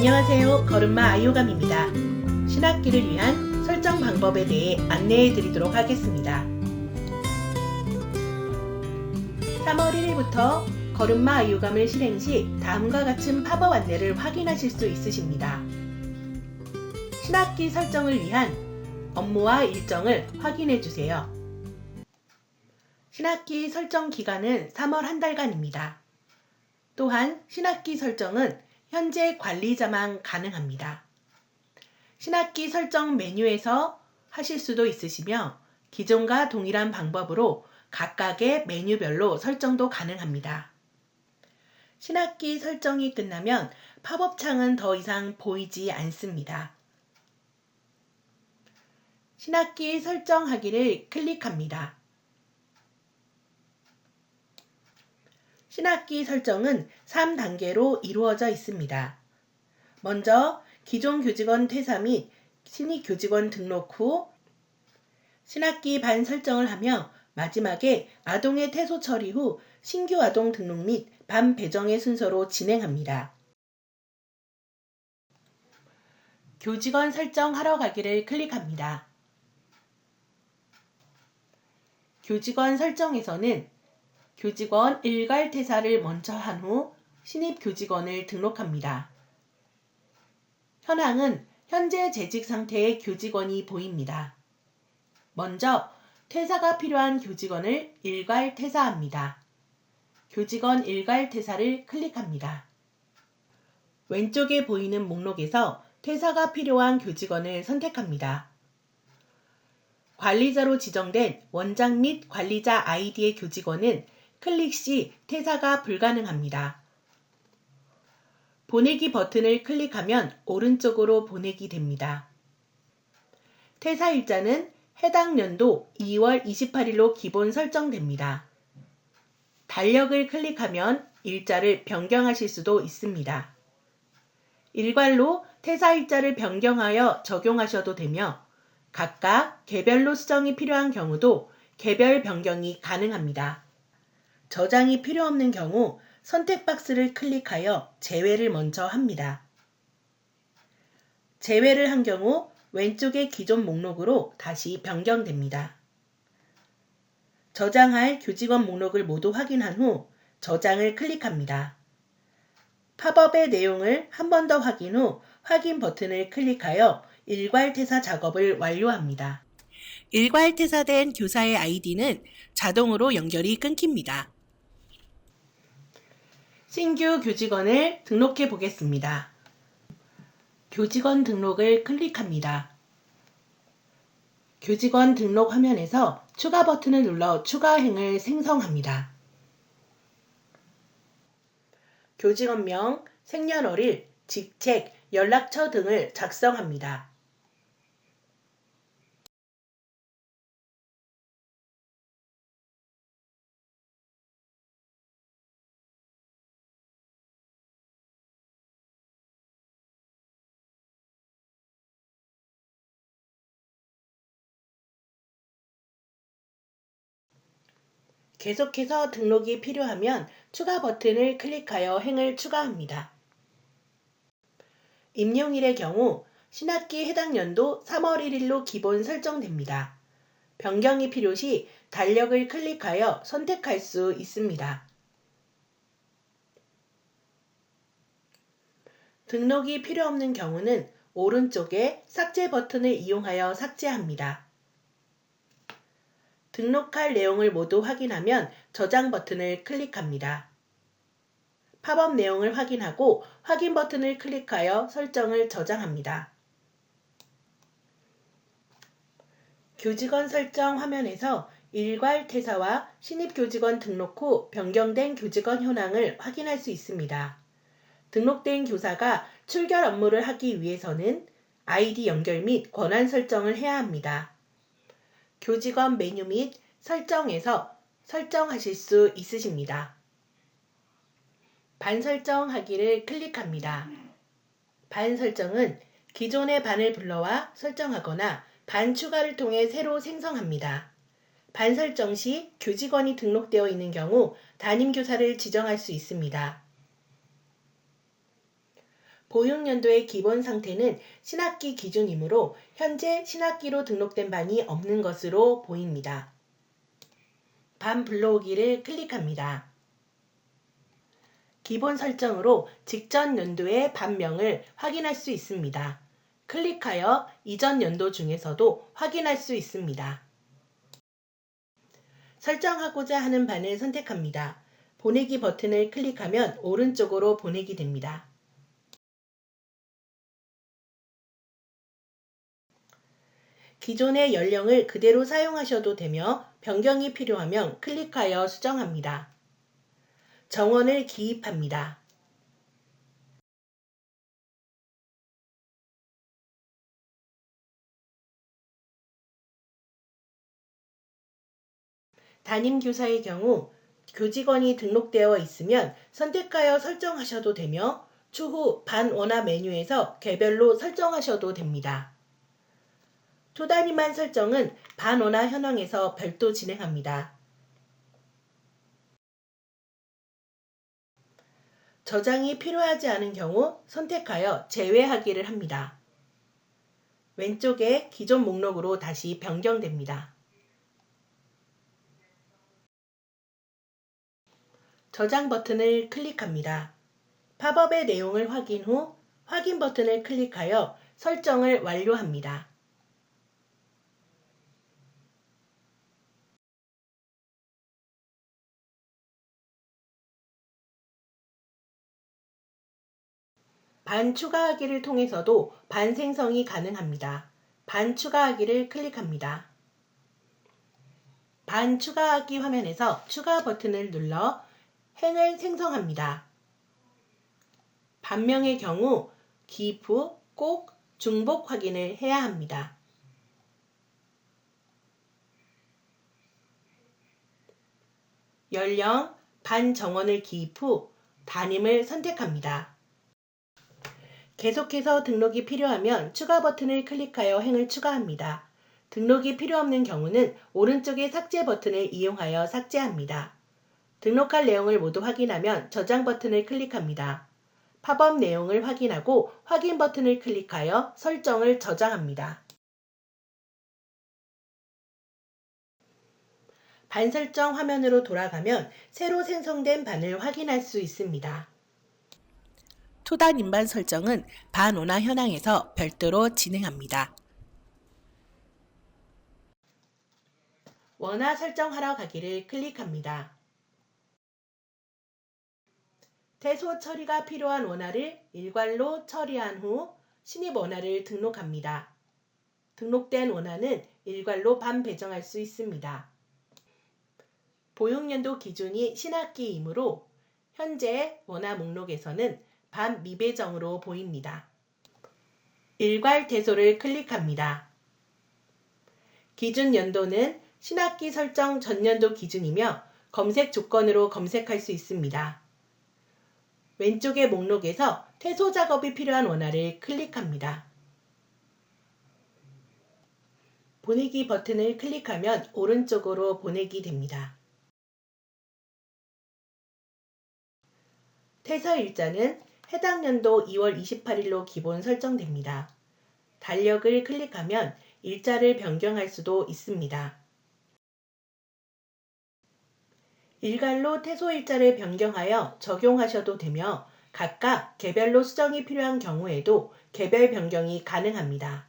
안녕하세요. 걸음마 아이오감입니다. 신학기를 위한 설정 방법에 대해 안내해 드리도록 하겠습니다. 3월 1일부터 걸음마 아이오감을 실행 시 다음과 같은 팝업 안내를 확인하실 수 있으십니다. 신학기 설정을 위한 업무와 일정을 확인해 주세요. 신학기 설정 기간은 3월 한 달간입니다. 또한 신학기 설정은 현재 관리자만 가능합니다. 신학기 설정 메뉴에서 하실 수도 있으시며 기존과 동일한 방법으로 각각의 메뉴별로 설정도 가능합니다. 신학기 설정이 끝나면 팝업 창은 더 이상 보이지 않습니다. 신학기 설정하기를 클릭합니다. 신학기 설정은 3단계로 이루어져 있습니다. 먼저 기존 교직원 퇴사 및 신입 교직원 등록 후 신학기 반 설정을 하며 마지막에 아동의 퇴소 처리 후 신규 아동 등록 및 반 배정의 순서로 진행합니다. 교직원 설정하러 가기를 클릭합니다. 교직원 설정에서는 교직원 일괄 퇴사를 먼저 한 후 신입 교직원을 등록합니다. 현황은 현재 재직 상태의 교직원이 보입니다. 먼저 퇴사가 필요한 교직원을 일괄 퇴사합니다. 교직원 일괄 퇴사를 클릭합니다. 왼쪽에 보이는 목록에서 퇴사가 필요한 교직원을 선택합니다. 관리자로 지정된 원장 및 관리자 아이디의 교직원은 클릭 시 퇴사가 불가능합니다. 보내기 버튼을 클릭하면 오른쪽으로 보내기 됩니다. 퇴사일자는 해당 연도 2월 28일로 기본 설정됩니다. 달력을 클릭하면 일자를 변경하실 수도 있습니다. 일괄로 퇴사일자를 변경하여 적용하셔도 되며 각각 개별로 수정이 필요한 경우도 개별 변경이 가능합니다. 저장이 필요 없는 경우 선택 박스를 클릭하여 제외를 먼저 합니다. 제외를 한 경우 왼쪽의 기존 목록으로 다시 변경됩니다. 저장할 교직원 목록을 모두 확인한 후 저장을 클릭합니다. 팝업의 내용을 한 번 더 확인 후 확인 버튼을 클릭하여 일괄 퇴사 작업을 완료합니다. 일괄 퇴사된 교사의 아이디는 자동으로 연결이 끊깁니다. 신규 교직원을 등록해 보겠습니다. 교직원 등록을 클릭합니다. 교직원 등록 화면에서 추가 버튼을 눌러 추가행을 생성합니다. 교직원명, 생년월일, 직책, 연락처 등을 작성합니다. 계속해서 등록이 필요하면 추가 버튼을 클릭하여 행을 추가합니다. 임용일의 경우 신학기 해당 연도 3월 1일로 기본 설정됩니다. 변경이 필요시 달력을 클릭하여 선택할 수 있습니다. 등록이 필요 없는 경우는 오른쪽에 삭제 버튼을 이용하여 삭제합니다. 등록할 내용을 모두 확인하면 저장 버튼을 클릭합니다. 팝업 내용을 확인하고 확인 버튼을 클릭하여 설정을 저장합니다. 교직원 설정 화면에서 일괄 퇴사와 신입 교직원 등록 후 변경된 교직원 현황을 확인할 수 있습니다. 등록된 교사가 출결 업무를 하기 위해서는 아이디 연결 및 권한 설정을 해야 합니다. 교직원 메뉴 및 설정에서 설정하실 수 있으십니다. 반 설정하기를 클릭합니다. 반 설정은 기존의 반을 불러와 설정하거나 반 추가를 통해 새로 생성합니다. 반 설정 시 교직원이 등록되어 있는 경우 담임교사를 지정할 수 있습니다. 보육연도의 기본 상태는 신학기 기준이므로 현재 신학기로 등록된 반이 없는 것으로 보입니다. 반 불러오기를 클릭합니다. 기본 설정으로 직전 연도의 반명을 확인할 수 있습니다. 클릭하여 이전 연도 중에서도 확인할 수 있습니다. 설정하고자 하는 반을 선택합니다. 보내기 버튼을 클릭하면 오른쪽으로 보내기 됩니다. 기존의 연령을 그대로 사용하셔도 되며 변경이 필요하면 클릭하여 수정합니다. 정원을 기입합니다. 담임교사의 경우 교직원이 등록되어 있으면 선택하여 설정하셔도 되며 추후 반 원화 메뉴에서 개별로 설정하셔도 됩니다. 토단위반 설정은 반 원화 현황에서 별도 진행합니다. 저장이 필요하지 않은 경우 선택하여 제외하기를 합니다. 왼쪽에 기존 목록으로 다시 변경됩니다. 저장 버튼을 클릭합니다. 팝업의 내용을 확인 후 확인 버튼을 클릭하여 설정을 완료합니다. 반 추가하기를 통해서도 반 생성이 가능합니다. 반 추가하기를 클릭합니다. 반 추가하기 화면에서 추가 버튼을 눌러 행을 생성합니다. 반명의 경우 기입 후 꼭 중복 확인을 해야 합니다. 연령, 반 정원을 기입 후 담임을 선택합니다. 계속해서 등록이 필요하면 추가 버튼을 클릭하여 행을 추가합니다. 등록이 필요 없는 경우는 오른쪽의 삭제 버튼을 이용하여 삭제합니다. 등록할 내용을 모두 확인하면 저장 버튼을 클릭합니다. 팝업 내용을 확인하고 확인 버튼을 클릭하여 설정을 저장합니다. 반 설정 화면으로 돌아가면 새로 생성된 반을 확인할 수 있습니다. 토단 인반 설정은 반 원화 현황에서 별도로 진행합니다. 원화 설정하러 가기를 클릭합니다. 퇴소 처리가 필요한 원화를 일괄로 처리한 후 신입 원화를 등록합니다. 등록된 원화는 일괄로 반 배정할 수 있습니다. 보육연도 기준이 신학기이므로 현재 원화 목록에서는 반 미배정으로 보입니다. 일괄 퇴소를 클릭합니다. 기준 연도는 신학기 설정 전년도 기준이며 검색 조건으로 검색할 수 있습니다. 왼쪽의 목록에서 퇴소 작업이 필요한 원화를 클릭합니다. 보내기 버튼을 클릭하면 오른쪽으로 보내기 됩니다. 퇴서 일자는 해당 연도 2월 28일로 기본 설정됩니다. 달력을 클릭하면 일자를 변경할 수도 있습니다. 일괄로 퇴소 일자를 변경하여 적용하셔도 되며 각각 개별로 수정이 필요한 경우에도 개별 변경이 가능합니다.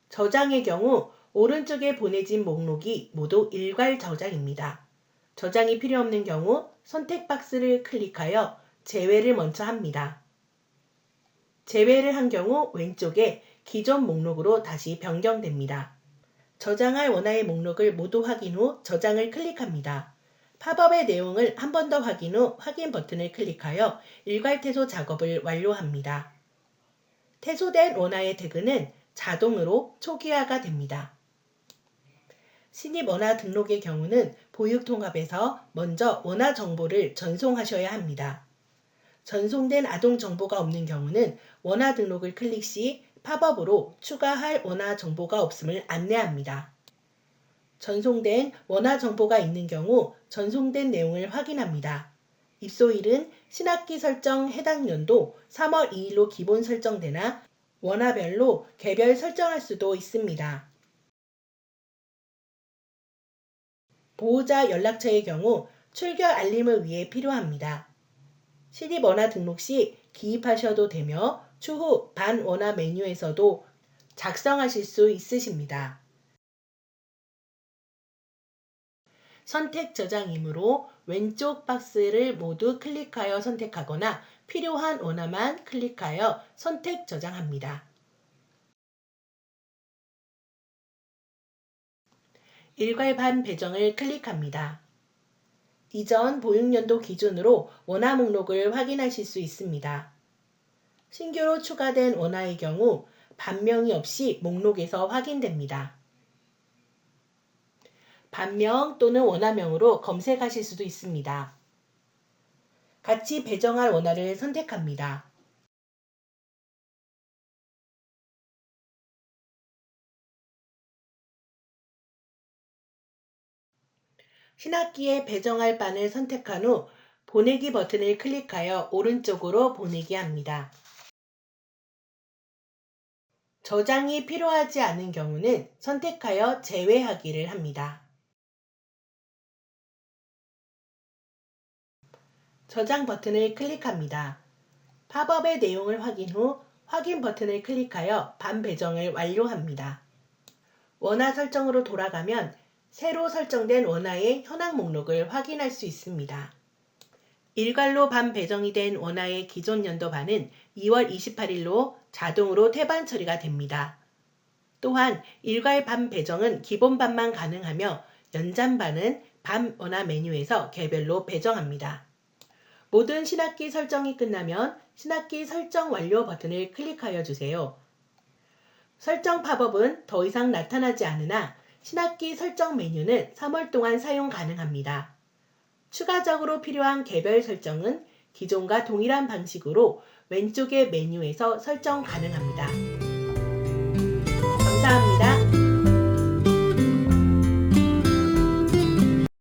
저장의 경우 오른쪽에 보내진 목록이 모두 일괄 저장입니다. 저장이 필요 없는 경우 선택 박스를 클릭하여 제외를 먼저 합니다. 제외를 한 경우 왼쪽에 기존 목록으로 다시 변경됩니다. 저장할 원화의 목록을 모두 확인 후 저장을 클릭합니다. 팝업의 내용을 한 번 더 확인 후 확인 버튼을 클릭하여 일괄 퇴소 작업을 완료합니다. 퇴소된 원화의 태그는 자동으로 초기화가 됩니다. 신입 원화 등록의 경우는 보육통합에서 먼저 원화 정보를 전송하셔야 합니다. 전송된 아동 정보가 없는 경우는 원화 등록을 클릭 시 팝업으로 추가할 원화 정보가 없음을 안내합니다. 전송된 원화 정보가 있는 경우 전송된 내용을 확인합니다. 입소일은 신학기 설정 해당 연도 3월 2일로 기본 설정되나 원화별로 개별 설정할 수도 있습니다. 보호자 연락처의 경우 출결 알림을 위해 필요합니다. 신입원화 등록 시 기입하셔도 되며 추후 반원화 메뉴에서도 작성하실 수 있으십니다. 선택 저장이므로 왼쪽 박스를 모두 클릭하여 선택하거나 필요한 원화만 클릭하여 선택 저장합니다. 일괄반 배정을 클릭합니다. 이전 보육연도 기준으로 원화 목록을 확인하실 수 있습니다. 신규로 추가된 원화의 경우 반명이 없이 목록에서 확인됩니다. 반명 또는 원화명으로 검색하실 수도 있습니다. 같이 배정할 원화를 선택합니다. 신학기에 배정할 반을 선택한 후 보내기 버튼을 클릭하여 오른쪽으로 보내기 합니다. 저장이 필요하지 않은 경우는 선택하여 제외하기를 합니다. 저장 버튼을 클릭합니다. 팝업의 내용을 확인 후 확인 버튼을 클릭하여 반 배정을 완료합니다. 원화 설정으로 돌아가면 새로 설정된 원화의 현황 목록을 확인할 수 있습니다. 일괄로 반 배정이 된 원화의 기존 연도 반은 2월 28일로 자동으로 태반 처리가 됩니다. 또한 일괄 반 배정은 기본 반만 가능하며 연장 반은 반 원화 메뉴에서 개별로 배정합니다. 모든 신학기 설정이 끝나면 신학기 설정 완료 버튼을 클릭하여 주세요. 설정 팝업은 더 이상 나타나지 않으나 신학기 설정 메뉴는 3월 동안 사용 가능합니다. 추가적으로 필요한 개별 설정은 기존과 동일한 방식으로 왼쪽의 메뉴에서 설정 가능합니다.